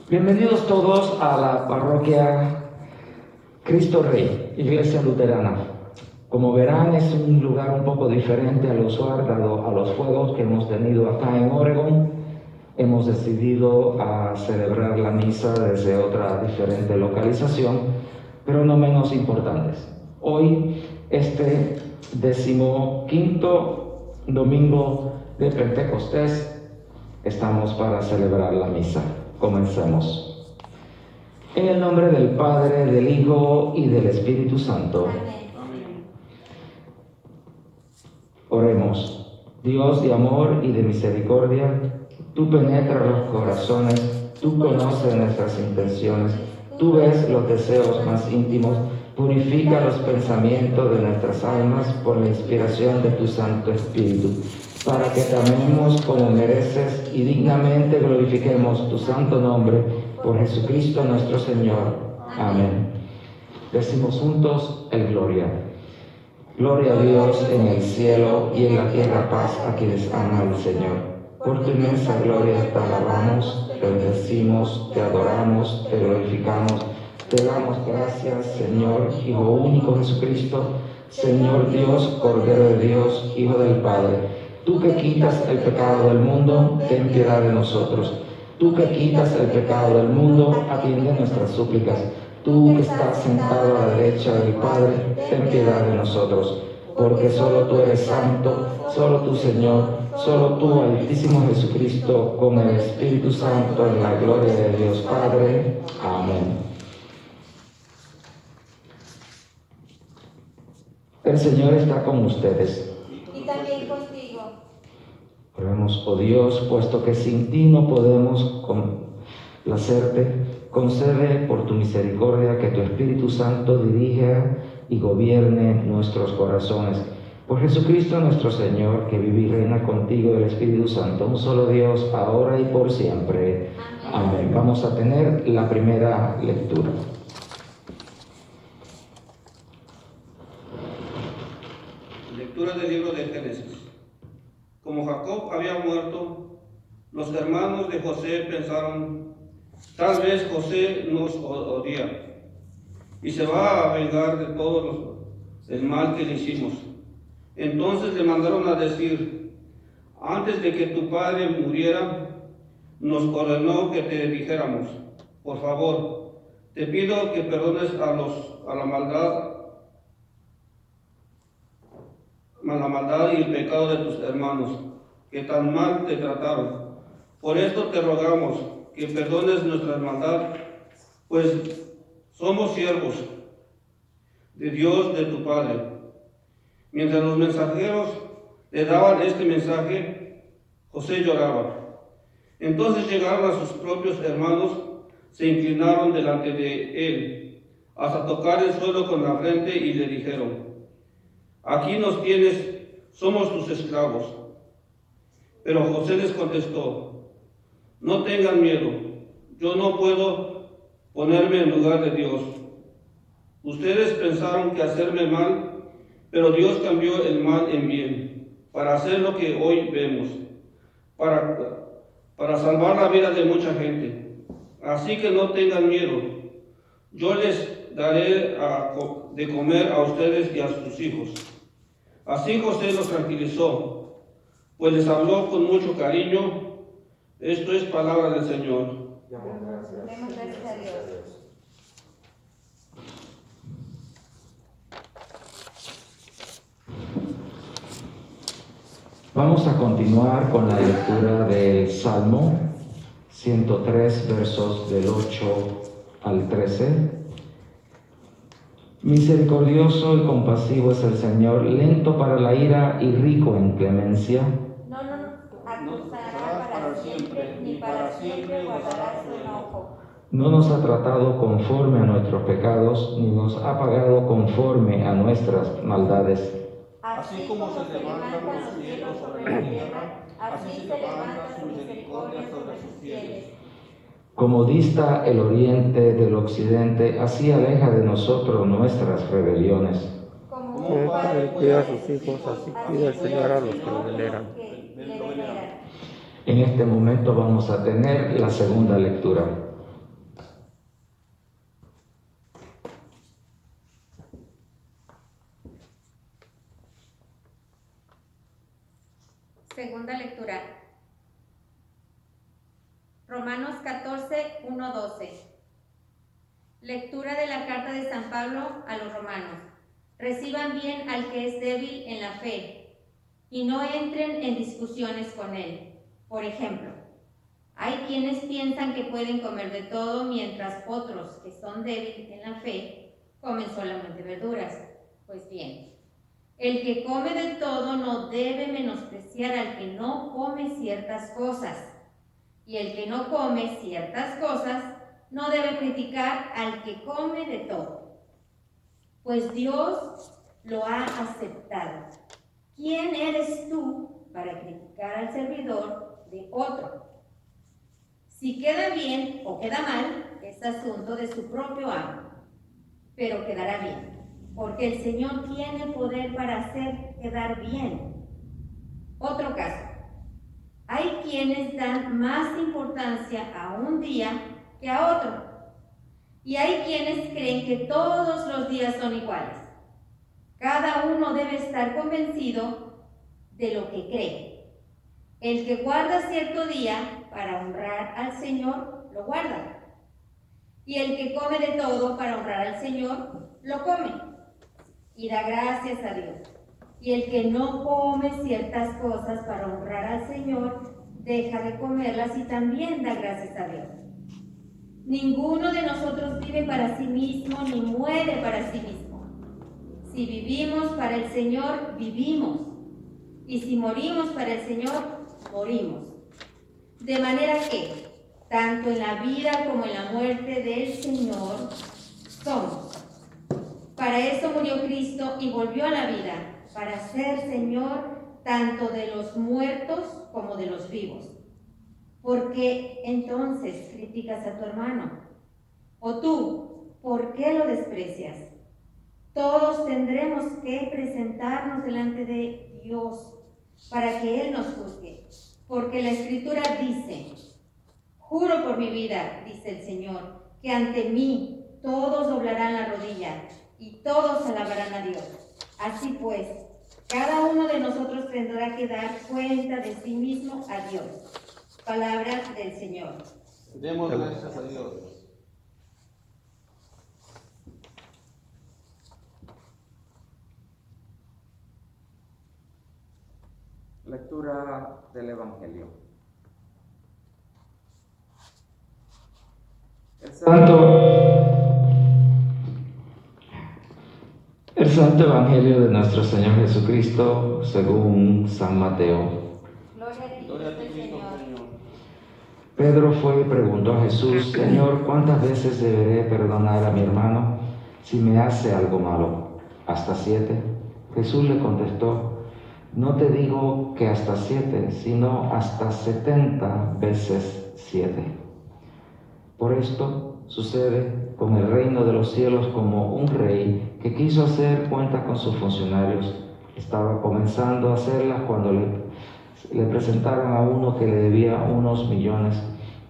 Bienvenidos todos a la parroquia Cristo Rey, Iglesia Luterana. Como verán, es un lugar un poco diferente al usual, dado a los fuegos que hemos tenido acá en Oregón. Hemos decidido celebrar la misa desde otra diferente localización, pero no menos importantes. Hoy, este 15º domingo de Pentecostés, estamos para celebrar la misa. Comencemos. En el nombre del Padre, del Hijo y del Espíritu Santo. Amén. Oremos. Dios de amor y de misericordia, tú penetras los corazones, tú conoces nuestras intenciones, tú ves los deseos más íntimos, purifica los pensamientos de nuestras almas por la inspiración de tu Santo Espíritu, para que te amemos como mereces y dignamente glorifiquemos tu santo nombre por Jesucristo nuestro Señor. Amén. Decimos juntos el Gloria. Gloria a Dios en el cielo y en la tierra paz a quienes aman al Señor. Por tu inmensa gloria te alabamos, te bendecimos, te adoramos, te glorificamos. Te damos gracias, Señor, Hijo único Jesucristo, Señor Dios, Cordero de Dios, Hijo del Padre. Tú que quitas el pecado del mundo, ten piedad de nosotros. Tú que quitas el pecado del mundo, atiende nuestras súplicas. Tú que estás sentado a la derecha del Padre, ten piedad de nosotros. Porque solo tú eres santo, solo tú, Señor, solo tú, Altísimo Jesucristo, con el Espíritu Santo, en la gloria de Dios Padre. Amén. El Señor está con ustedes. Y también contigo. Oremos, oh Dios, puesto que sin ti no podemos complacerte, concede por tu misericordia que tu Espíritu Santo dirija y gobierne nuestros corazones. Por Jesucristo nuestro Señor, que vive y reina contigo el Espíritu Santo, un solo Dios, ahora y por siempre. Amén. Vamos a tener la primera lectura. Lectura del libro de Génesis. Como Jacob había muerto, los hermanos de José pensaron, tal vez José nos odia y se va a vengar de todo el mal que le hicimos. Entonces le mandaron a decir, antes de que tu padre muriera, nos ordenó que te dijéramos, por favor, te pido que perdones a la maldad y el pecado de tus hermanos, que tan mal te trataron. Por esto te rogamos que perdones nuestra maldad, pues somos siervos de Dios, de tu Padre. Mientras los mensajeros le daban este mensaje, José lloraba. Entonces llegaron a sus propios hermanos, se inclinaron delante de él, hasta tocar el suelo con la frente y le dijeron, aquí nos tienes, somos tus esclavos. Pero José les contestó, no tengan miedo, yo no puedo ponerme en lugar de Dios. Ustedes pensaron que hacerme mal, pero Dios cambió el mal en bien, para hacer lo que hoy vemos, para salvar la vida de mucha gente. Así que no tengan miedo, yo les daré de comer a ustedes y a sus hijos. Así José los tranquilizó, pues les habló con mucho cariño. Esto es palabra del Señor. Demos gracias a Dios. Vamos a continuar con la lectura del Salmo 103, versos del 8 al 13. Misericordioso y compasivo es el Señor, lento para la ira y rico en clemencia. No acusará para siempre, ni para siempre guardará su enojo. No nos ha tratado conforme a nuestros pecados, ni nos ha pagado conforme a nuestras maldades. Así como se levantan los cielos sobre la tierra, así se levanta su misericordia sobre sus fieles. Como dista el oriente del occidente, así aleja de nosotros nuestras rebeliones. Como un padre cuida a sus hijos, así cuida el Señor a los que lo veneran. En este momento vamos a tener la segunda lectura. Romanos 14, 1, 12. Lectura de la carta de San Pablo a los romanos. Reciban bien al que es débil en la fe y no entren en discusiones con él. Por ejemplo, hay quienes piensan que pueden comer de todo, mientras otros que son débiles en la fe comen solamente verduras. Pues bien, el que come de todo no debe menospreciar al que no come ciertas cosas, y el que no come ciertas cosas no debe criticar al que come de todo, pues Dios lo ha aceptado. ¿Quién eres tú para criticar al servidor de otro? Si queda bien o queda mal, es asunto de su propio amo, pero quedará bien, porque el Señor tiene poder para hacer quedar bien. Otro caso. Hay quienes dan más importancia a un día que a otro, y hay quienes creen que todos los días son iguales. Cada uno debe estar convencido de lo que cree. El que guarda cierto día para honrar al Señor, lo guarda. Y el que come de todo para honrar al Señor, lo come. Y da gracias a Dios. Y el que no come ciertas cosas para honrar al Señor, deja de comerlas y también da gracias a Dios. Ninguno de nosotros vive para sí mismo ni muere para sí mismo. Si vivimos para el Señor, vivimos. Y si morimos para el Señor, morimos. De manera que, tanto en la vida como en la muerte del Señor, somos. Para eso murió Cristo y volvió a la vida, para ser Señor tanto de los muertos como de los vivos. ¿Por qué entonces criticas a tu hermano? ¿O tú, por qué lo desprecias? Todos tendremos que presentarnos delante de Dios para que Él nos juzgue. Porque la Escritura dice: juro por mi vida, dice el Señor, que ante mí todos doblarán la rodilla y todos alabarán a Dios. Así pues, cada uno de nosotros tendrá que dar cuenta de sí mismo a Dios. Palabra del Señor. Demos gracias a Dios. Lectura del Evangelio. El Santo Evangelio de nuestro Señor Jesucristo según San Mateo. Gloria a ti, Cristo, Señor. Pedro fue y preguntó a Jesús: Señor, ¿cuántas veces deberé perdonar a mi hermano si me hace algo malo? ¿Hasta 7? Jesús le contestó: no te digo que hasta 7, sino hasta 70 veces 7. Por esto sucede con el reino de los cielos como un rey que quiso hacer cuentas con sus funcionarios. Estaba comenzando a hacerlas cuando le presentaron a uno que le debía unos millones.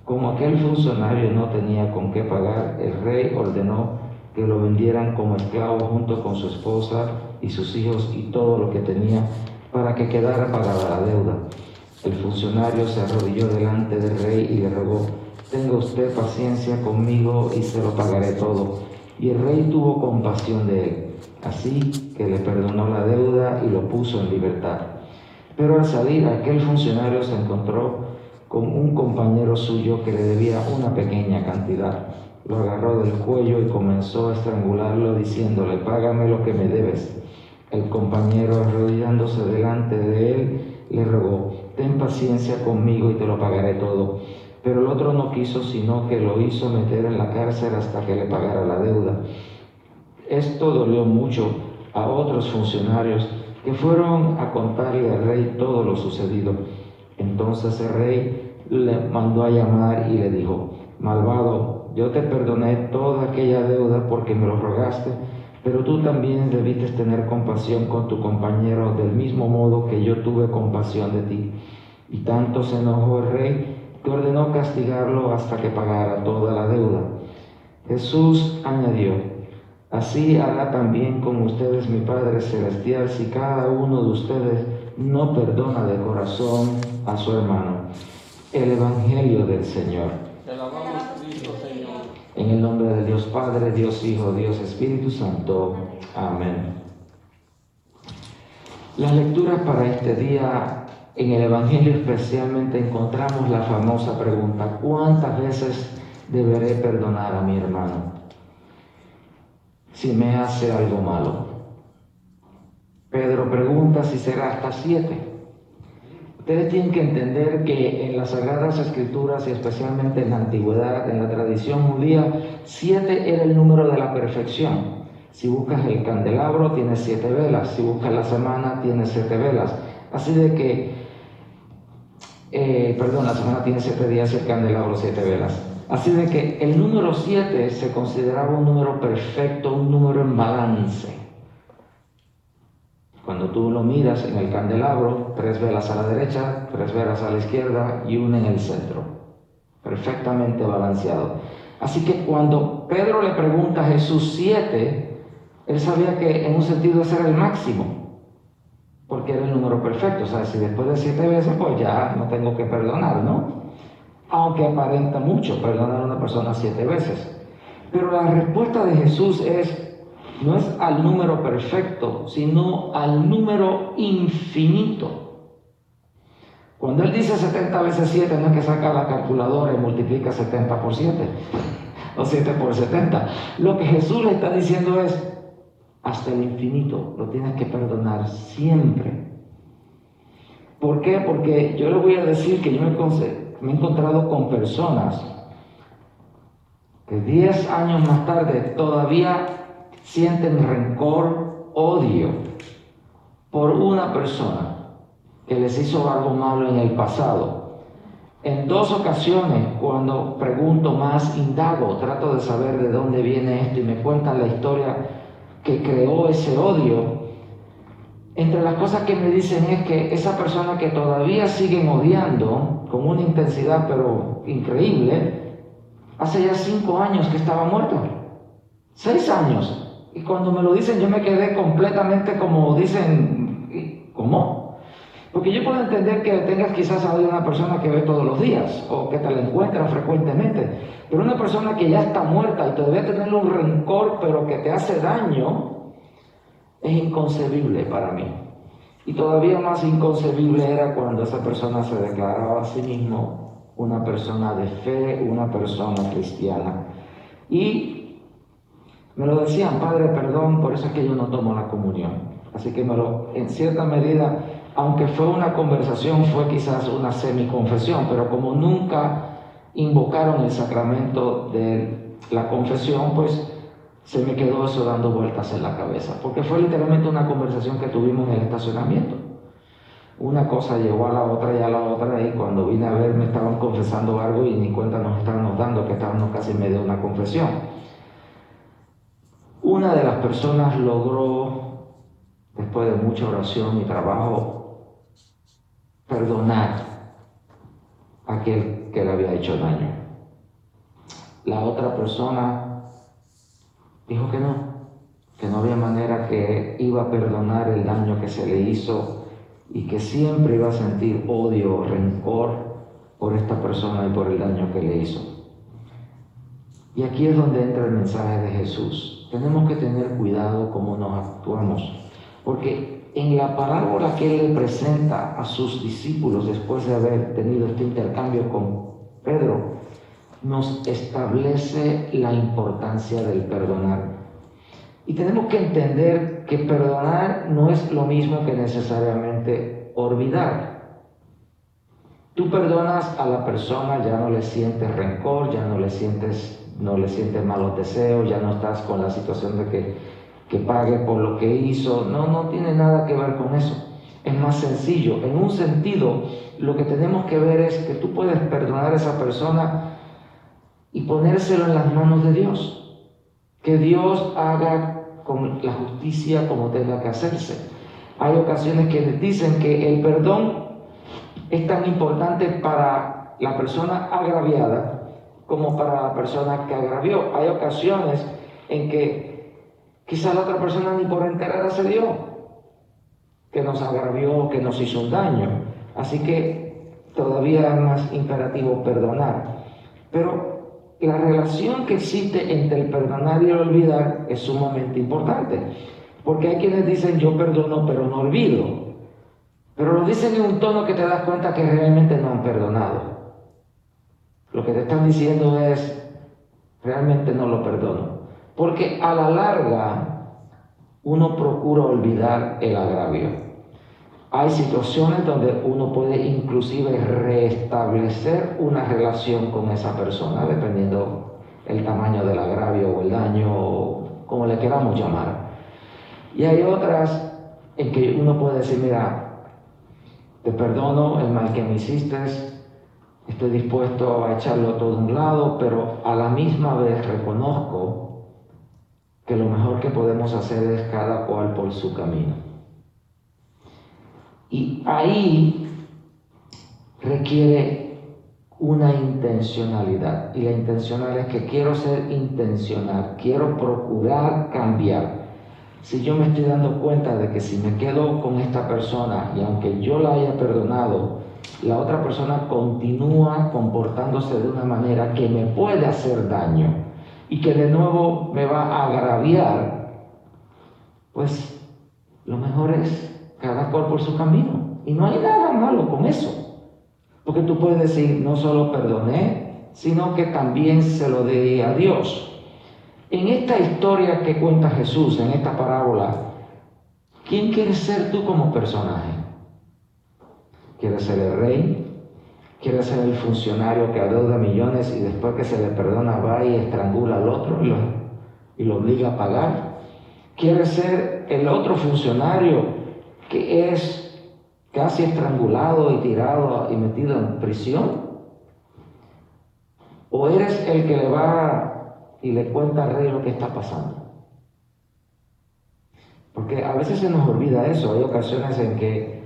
Como aquel funcionario no tenía con qué pagar, el rey ordenó que lo vendieran como esclavo junto con su esposa y sus hijos y todo lo que tenía, para que quedara pagada la deuda. El funcionario se arrodilló delante del rey y le rogó: tenga usted paciencia conmigo y se lo pagaré todo. Y el rey tuvo compasión de él, así que le perdonó la deuda y lo puso en libertad. Pero al salir, aquel funcionario se encontró con un compañero suyo que le debía una pequeña cantidad. Lo agarró del cuello y comenzó a estrangularlo, diciéndole: págame lo que me debes. El compañero, arrodillándose delante de él, le rogó: ten paciencia conmigo y te lo pagaré todo. Pero el otro no quiso, sino que lo hizo meter en la cárcel hasta que le pagara la deuda. Esto dolió mucho a otros funcionarios, que fueron a contarle al rey todo lo sucedido. Entonces el rey le mandó a llamar y le dijo: malvado, yo te perdoné toda aquella deuda porque me lo rogaste, pero tú también debiste tener compasión con tu compañero del mismo modo que yo tuve compasión de ti. Y tanto se enojó el rey que ordenó castigarlo hasta que pagara toda la deuda. Jesús añadió: así hará también con ustedes mi Padre Celestial si cada uno de ustedes no perdona de corazón a su hermano. el Evangelio del Señor. Te alabamos, Cristo, Señor. En el nombre de Dios Padre, Dios Hijo, Dios Espíritu Santo. Amén. Las lecturas para este día, en el Evangelio especialmente encontramos la famosa pregunta: ¿cuántas veces deberé perdonar a mi hermano si me hace algo malo? Pedro pregunta si será hasta 7. Ustedes tienen que entender que en las Sagradas Escrituras, y especialmente en la antigüedad, en la tradición judía, 7 era el número de la perfección. Si buscas el candelabro, tiene 7 velas. Si buscas la semana, tiene 7 velas. Así de que, la semana tiene 7 días y el candelabro 7 velas. Así de que el número 7 se consideraba un número perfecto, un número en balance. Cuando tú lo miras en el candelabro, 3 velas a la derecha, 3 velas a la izquierda y una en el centro. Perfectamente balanceado. Así que cuando Pedro le pregunta a Jesús 7, él sabía que en un sentido ese era el máximo, porque era el número perfecto. O sea, si después de 7 veces, pues ya no tengo que perdonar, ¿no? Aunque aparenta mucho perdonar a una persona 7 veces. Pero la respuesta de Jesús no es al número perfecto, sino al número infinito. Cuando él dice 70 veces 7, no es que saca la calculadora y multiplica 70 por 7, o 7 por 70. Lo que Jesús le está diciendo es, hasta el infinito lo tienes que perdonar siempre. ¿Por qué? Porque yo le voy a decir que yo me he encontrado con personas que 10 años más tarde todavía sienten rencor, odio por una persona que les hizo algo malo en el pasado. En 2 ocasiones, cuando pregunto más, indago, trato de saber de dónde viene esto y me cuentan la historia que creó ese odio. Entre las cosas que me dicen es que esa persona que todavía siguen odiando con una intensidad pero increíble, hace ya 5 años que estaba muerto. 6 años. Y cuando me lo dicen yo me quedé completamente como dicen, ¿cómo? Porque yo puedo entender que tengas quizás a una persona que ve todos los días o que te la encuentras frecuentemente, pero una persona que ya está muerta y todavía tenerle un rencor pero que te hace daño es inconcebible para mí. Y todavía más inconcebible era cuando esa persona se declaraba a sí mismo una persona de fe, una persona cristiana. Y me lo decían: Padre, perdón, por eso es que yo no tomo la comunión. Así que en cierta medida, aunque fue una conversación, fue quizás una semiconfesión, pero como nunca invocaron el sacramento de la confesión, pues se me quedó eso dando vueltas en la cabeza, porque fue literalmente una conversación que tuvimos en el estacionamiento. Una cosa llevó a la otra y a la otra, y cuando vine a ver me estaban confesando algo y ni cuenta nos estábamos dando que estábamos casi en medio de una confesión. Una de las personas logró, después de mucha oración y trabajo, perdonar a aquel que le había hecho daño. La otra persona dijo que no había manera, que iba a perdonar el daño que se le hizo y que siempre iba a sentir odio o rencor por esta persona y por el daño que le hizo. Y aquí es donde entra el mensaje de Jesús. Tenemos que tener cuidado cómo nos actuamos, porque en la parábola que Él le presenta a sus discípulos después de haber tenido este intercambio con Pedro, nos establece la importancia del perdonar. Y tenemos que entender que perdonar no es lo mismo que necesariamente olvidar. Tú perdonas a la persona, ya no le sientes rencor, ya no le sientes malos deseos, ya no estás con la situación de que pague por lo que hizo. No tiene nada que ver con eso. Es más sencillo. En un sentido, lo que tenemos que ver es que tú puedes perdonar a esa persona y ponérselo en las manos de Dios. Que Dios haga con la justicia como tenga que hacerse. Hay ocasiones que dicen que el perdón es tan importante para la persona agraviada como para la persona que agravió. Hay ocasiones en que quizás la otra persona ni por enterada se dio, que nos agravió, que nos hizo un daño. Así que todavía más imperativo perdonar. Pero la relación que existe entre el perdonar y el olvidar es sumamente importante. Porque hay quienes dicen yo perdono pero no olvido. Pero lo dicen en un tono que te das cuenta que realmente no han perdonado. Lo que te están diciendo es, realmente no lo perdono. Porque a la larga uno procura olvidar el agravio. Hay situaciones donde uno puede inclusive restablecer una relación con esa persona, dependiendo el tamaño del agravio o el daño, o como le queramos llamar. Y hay otras en que uno puede decir, mira, te perdono el mal que me hiciste, estoy dispuesto a echarlo todo a un lado, pero a la misma vez reconozco que lo mejor que podemos hacer es cada cual por su camino. Y ahí requiere una intencionalidad. Y la intencionalidad es que quiero ser intencional, quiero procurar cambiar. Si yo me estoy dando cuenta de que si me quedo con esta persona y aunque yo la haya perdonado, la otra persona continúa comportándose de una manera que me puede hacer daño y que de nuevo me va a agraviar, pues lo mejor es cada cual por su camino. Y no hay nada malo con eso. Porque tú puedes decir, no solo perdoné, sino que también se lo di a Dios. En esta historia que cuenta Jesús, en esta parábola, ¿quién quieres ser tú como personaje? ¿Quieres ser el rey? ¿Quieres ser el funcionario que adeuda millones y después que se le perdona va y estrangula al otro y lo obliga a pagar? ¿Quieres ser el otro funcionario que es casi estrangulado y tirado y metido en prisión? ¿O eres el que le va y le cuenta al rey lo que está pasando? Porque a veces se nos olvida eso. Hay ocasiones en que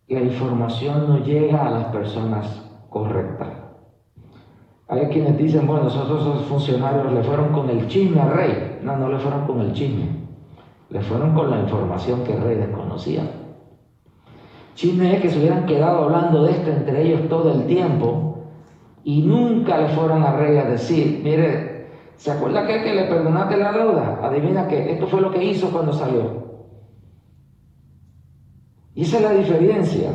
la información no llega a las personas correctas. Hay quienes dicen, bueno, esos funcionarios le fueron con el chisme al rey. No, no le fueron con el chisme. Le fueron con la información que el rey desconocía. Chisme es que se hubieran quedado hablando de esto entre ellos todo el tiempo y nunca le fueron al rey a decir, mire, ¿se acuerda que le perdonaste la deuda? Adivina que esto fue lo que hizo cuando salió. Y esa es la diferencia,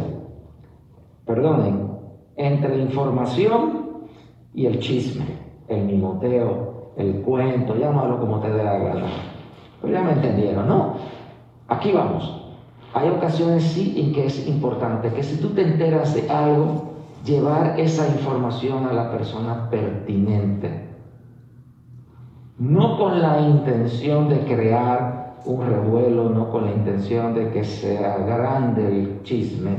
perdonen, entre la información y el chisme, el mimoteo, el cuento, llámalo como te dé la gana. Pero ya me entendieron, ¿no? Aquí vamos. Hay ocasiones sí en que es importante que si tú te enteras de algo, llevar esa información a la persona pertinente. No con la intención de crear un revuelo, no con la intención de que sea grande el chisme,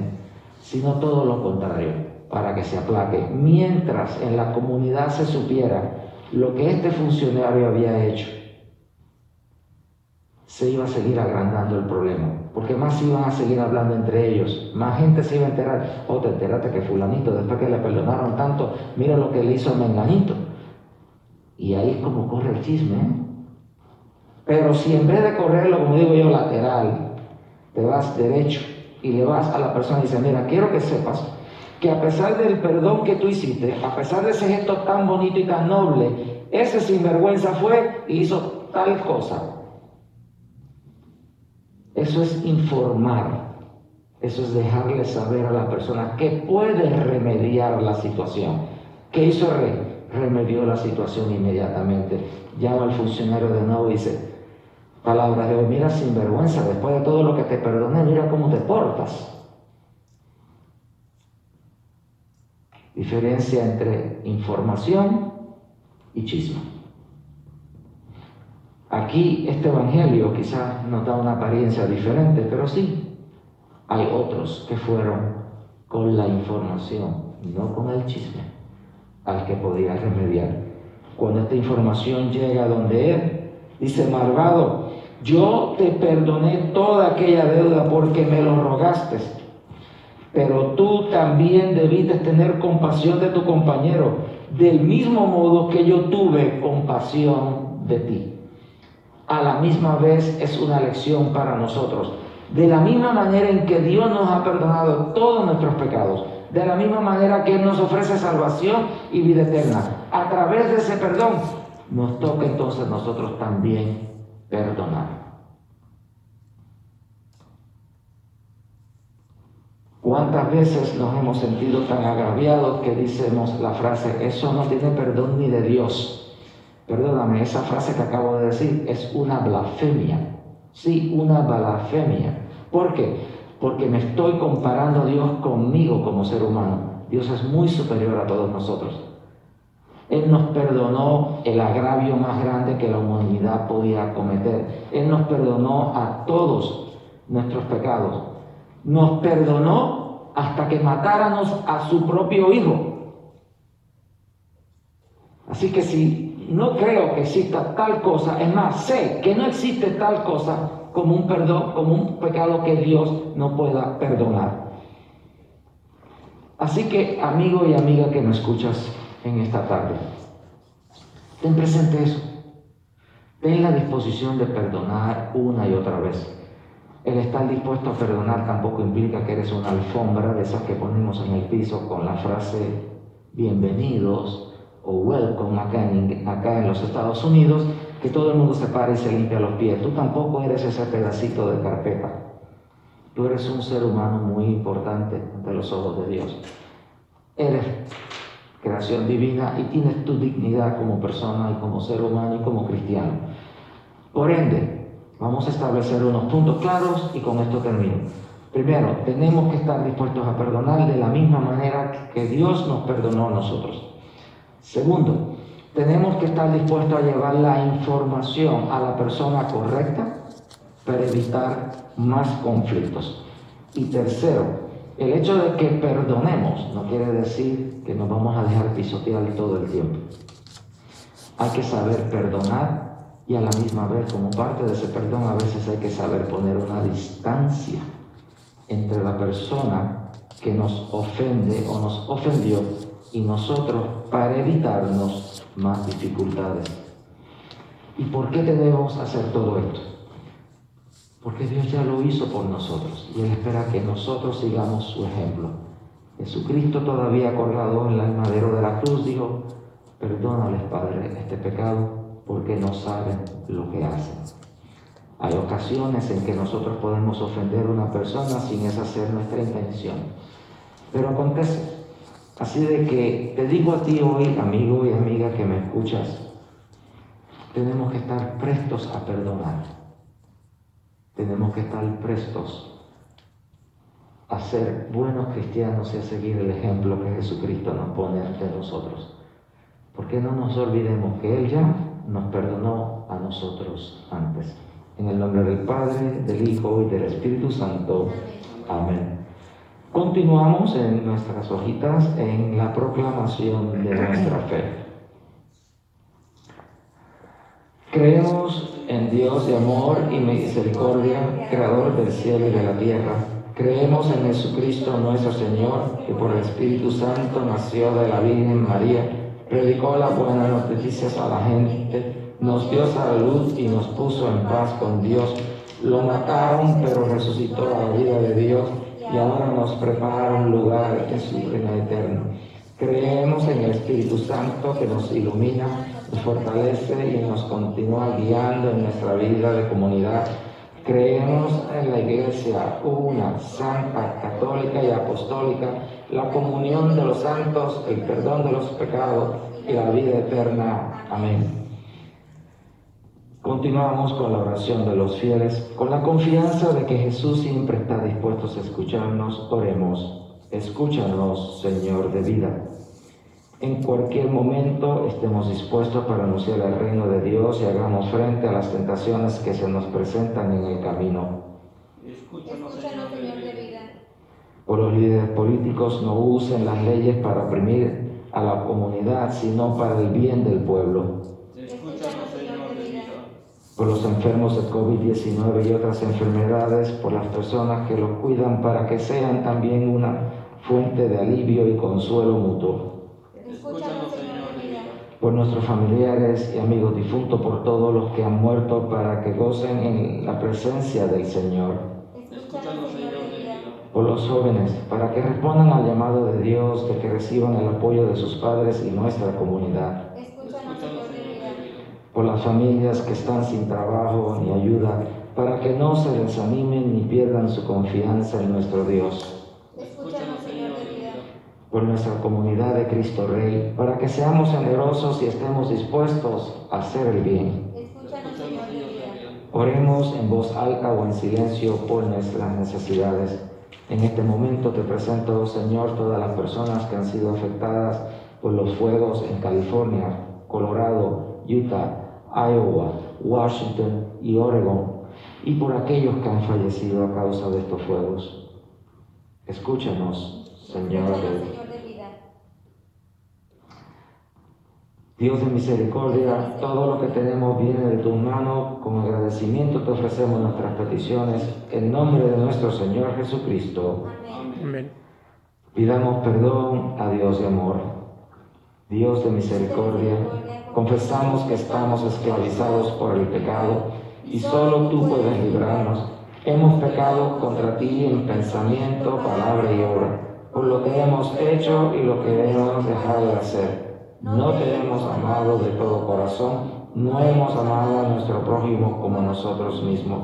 sino todo lo contrario, para que se aplaque. Mientras en la comunidad se supiera lo que este funcionario había hecho, se iba a seguir agrandando el problema, porque más iban a seguir hablando entre ellos, más gente se iba a enterar. Te enteraste que fulanito, después que le perdonaron tanto, mira lo que le hizo a menganito. Y ahí es como corre el chisme, ¿eh? Pero si en vez de correrlo, como digo yo, lateral, te vas derecho y le vas a la persona y dices, mira, quiero que sepas que a pesar del perdón que tú hiciste, a pesar de ese gesto tan bonito y tan noble, ese sinvergüenza fue y hizo tal cosa. Eso es informar, eso es dejarle saber a la persona que puede remediar la situación. ¿Qué hizo el rey? Remedió la situación inmediatamente. Llama al funcionario de nuevo y dice, palabras de hoy, mira sinvergüenza, después de todo lo que te perdoné, mira cómo te portas. Diferencia entre información y chisme. Aquí este evangelio quizás nos da una apariencia diferente, pero sí, hay otros que fueron con la información, no con el chisme, al que podía remediar. Cuando esta información llega donde él, dice, malvado, yo te perdoné toda aquella deuda porque me lo rogaste, pero tú también debiste tener compasión de tu compañero, del mismo modo que yo tuve compasión de ti. A la misma vez es una lección para nosotros. De la misma manera en que Dios nos ha perdonado todos nuestros pecados, de la misma manera que Él nos ofrece salvación y vida eterna, a través de ese perdón, nos toca entonces nosotros también perdonar. ¿Cuántas veces nos hemos sentido tan agraviados que decimos la frase, eso no tiene perdón ni de Dios? Perdóname, esa frase que acabo de decir es una blasfemia. Sí, una blasfemia. ¿Por qué? Porque me estoy comparando a Dios conmigo como ser humano. Dios es muy superior a todos nosotros. Él nos perdonó el agravio más grande que la humanidad podía cometer. Él nos perdonó a todos nuestros pecados. Nos perdonó hasta que matáramos a su propio hijo. Así que si no creo que exista tal cosa, es más, sé que no existe tal cosa como un perdón, como un pecado que Dios no pueda perdonar. Así que, amigo y amiga que me escuchas en esta tarde, ten presente eso. Ten la disposición de perdonar una y otra vez. El estar dispuesto a perdonar tampoco implica que eres una alfombra de esas que ponemos en el piso con la frase bienvenidos o welcome acá en los Estados Unidos, que todo el mundo se para y se limpia los pies. Tú tampoco eres ese pedacito de carpeta. Tú eres un ser humano muy importante ante los ojos de Dios. Eres creación divina y tienes tu dignidad como persona y como ser humano y como cristiano. Por ende, vamos a establecer unos puntos claros y con esto termino. Primero, tenemos que estar dispuestos a perdonar de la misma manera que Dios nos perdonó a nosotros. Segundo, tenemos que estar dispuestos a llevar la información a la persona correcta para evitar más conflictos. Y tercero, el hecho de que perdonemos no quiere decir que nos vamos a dejar pisotear todo el tiempo. Hay que saber perdonar y a la misma vez, como parte de ese perdón, a veces hay que saber poner una distancia entre la persona que nos ofende o nos ofendió y nosotros para evitarnos más dificultades. ¿Y por qué debemos hacer todo esto? Porque Dios ya lo hizo por nosotros y Él espera que nosotros sigamos su ejemplo. Jesucristo, todavía colgado en el madero de la cruz, dijo: perdónales, Padre, este pecado, porque no saben lo que hacen. Hay ocasiones en que nosotros podemos ofender a una persona sin esa ser nuestra intención. Pero acontece. Así de que te digo a ti hoy, amigo y amiga que me escuchas, tenemos que estar prestos a perdonar. Tenemos que estar prestos a ser buenos cristianos y a seguir el ejemplo que Jesucristo nos pone ante nosotros. Porque no nos olvidemos que Él ya nos perdonó a nosotros antes. En el nombre del Padre, del Hijo y del Espíritu Santo. Amén. Continuamos en nuestras hojitas en la proclamación de nuestra fe. Creemos en Dios de amor y misericordia, creador del cielo y de la tierra. Creemos en Jesucristo nuestro Señor, que por el Espíritu Santo nació de la Virgen María, predicó las buenas noticias a la gente, nos dio salud y nos puso en paz con Dios. Lo mataron, pero resucitó a la vida de Dios y ahora nos prepara un lugar en su reino eterno. Creemos en el Espíritu Santo que nos ilumina, nos fortalece y nos continúa guiando en nuestra vida de comunidad. Creemos en la Iglesia una, santa, católica y apostólica, la comunión de los santos, el perdón de los pecados y la vida eterna. Amén. Continuamos con la oración de los fieles, con la confianza de que Jesús siempre está dispuesto a escucharnos. Oremos. Escúchanos, Señor de vida. En cualquier momento estemos dispuestos para anunciar el reino de Dios y hagamos frente a las tentaciones que se nos presentan en el camino. Escúchanos, Señor de vida. Por los líderes políticos, no usen las leyes para oprimir a la comunidad, sino para el bien del pueblo. Escúchanos, Señor de vida. Por los enfermos de COVID-19 y otras enfermedades, por las personas que los cuidan, para que sean también una fuente de alivio y consuelo mutuo. Escúchanos, Señor de vida. Por nuestros familiares y amigos difuntos, por todos los que han muerto, para que gocen en la presencia del Señor. Escúchanos, Señor de vida. Por los jóvenes, para que respondan al llamado de Dios, de que reciban el apoyo de sus padres y nuestra comunidad. Escúchanos, Señor de vida. Por las familias que están sin trabajo ni ayuda, para que no se desanimen ni pierdan su confianza en nuestro Dios. Escúchanos, Señor de vida. Por nuestra comunidad de Cristo Rey, para que seamos generosos y estemos dispuestos a hacer el bien. Escúchanos, Señor de vida. Oremos en voz alta o en silencio por nuestras necesidades. En este momento te presento, Señor, todas las personas que han sido afectadas por los fuegos en California, Colorado, Utah, Iowa, Washington y Oregon, y por aquellos que han fallecido a causa de estos fuegos. Escúchanos, Señor. Escúchanos, Señor de vida. Dios de misericordia, todo lo que tenemos viene de tu mano. Con agradecimiento te ofrecemos nuestras peticiones en nombre de nuestro Señor Jesucristo. Amén. Amén. Pidamos perdón a Dios de amor. Dios de misericordia, confesamos que estamos esclavizados por el pecado y solo tú puedes librarnos. Hemos pecado contra ti en pensamiento, palabra y obra, por lo que hemos hecho y lo que hemos dejado de hacer. No te hemos amado de todo corazón, no hemos amado a nuestro prójimo como a nosotros mismos.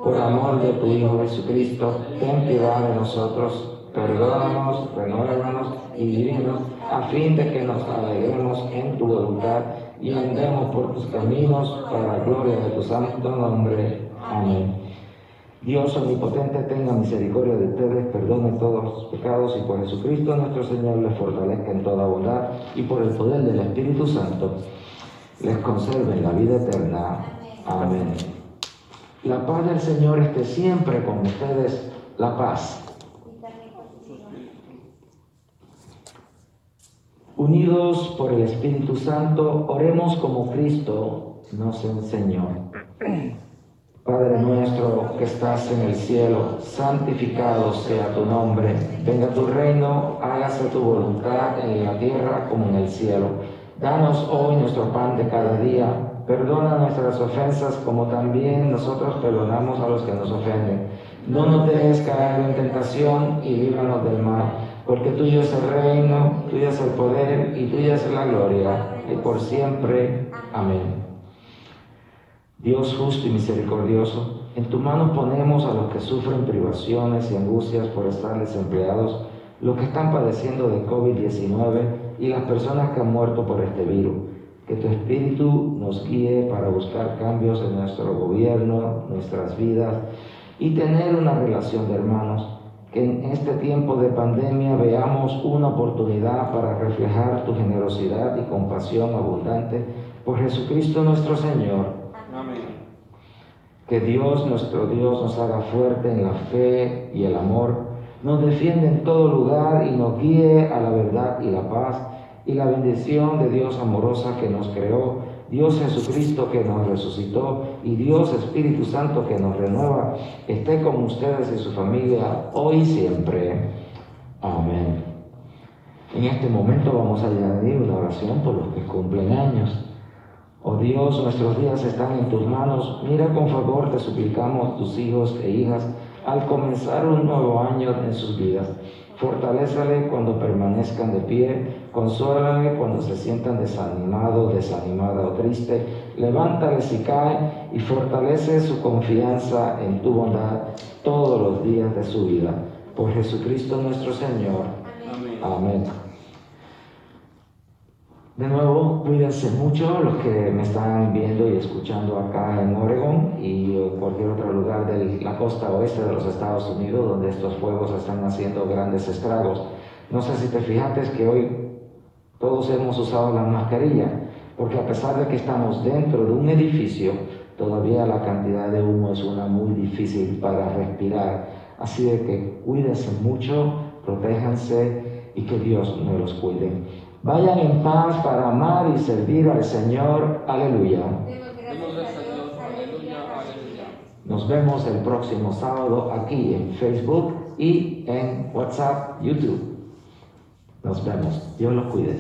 Por amor de tu Hijo Jesucristo, ten piedad de nosotros, perdónanos, renuévanos y dirígenos, a fin de que nos alegremos en tu voluntad y andemos por tus caminos para la gloria de tu santo nombre. Amén. Dios omnipotente, tenga misericordia de ustedes, perdone todos los pecados y por Jesucristo nuestro Señor les fortalezca en toda bondad y por el poder del Espíritu Santo les conserve la vida eterna. Amén. La paz del Señor esté siempre con ustedes. La paz. Unidos por el Espíritu Santo, oremos como Cristo nos enseñó. Padre nuestro que estás en el cielo, santificado sea tu nombre. Venga tu reino, hágase tu voluntad en la tierra como en el cielo. Danos hoy nuestro pan de cada día. Perdona nuestras ofensas como también nosotros perdonamos a los que nos ofenden. No nos dejes caer en tentación y líbranos del mal. Porque tuyo es el reino, tuyo es el poder y tuya es la gloria, y por siempre. Amén. Dios justo y misericordioso, en tu mano ponemos a los que sufren privaciones y angustias por estar desempleados, los que están padeciendo de COVID-19 y las personas que han muerto por este virus. Que tu Espíritu nos guíe para buscar cambios en nuestro gobierno, nuestras vidas y tener una relación de hermanos. Que en este tiempo de pandemia veamos una oportunidad para reflejar tu generosidad y compasión abundante por Jesucristo nuestro Señor. Amén. Que Dios, nuestro Dios, nos haga fuerte en la fe y el amor, nos defienda en todo lugar y nos guíe a la verdad y la paz, y la bendición de Dios amorosa que nos creó, Dios Jesucristo que nos resucitó y Dios Espíritu Santo que nos renueva, esté con ustedes y su familia hoy y siempre. Amén. En este momento vamos a añadir una oración por los que cumplen años. Oh Dios, nuestros días están en tus manos. Mira con favor, te suplicamos, tus hijos e hijas, al comenzar un nuevo año en sus vidas. Fortalézale cuando permanezcan de pie, consuélale cuando se sientan desanimados, desanimada o triste, levántale si cae y fortalece su confianza en tu bondad todos los días de su vida. Por Jesucristo nuestro Señor. Amén. Amén. De nuevo, cuídense mucho los que me están viendo y escuchando acá en Oregon y cualquier otro lugar de la costa oeste de los Estados Unidos donde estos fuegos están haciendo grandes estragos. No sé si te fijaste que hoy todos hemos usado la mascarilla, porque a pesar de que estamos dentro de un edificio, todavía la cantidad de humo es una muy difícil para respirar. Así de que cuídense mucho, protéjanse y que Dios nos los cuide. Vayan en paz para amar y servir al Señor. Aleluya. Demos gracias a Dios. Aleluya, aleluya. Nos vemos el próximo sábado aquí en Facebook y en WhatsApp, YouTube. Nos vemos. Dios los cuide.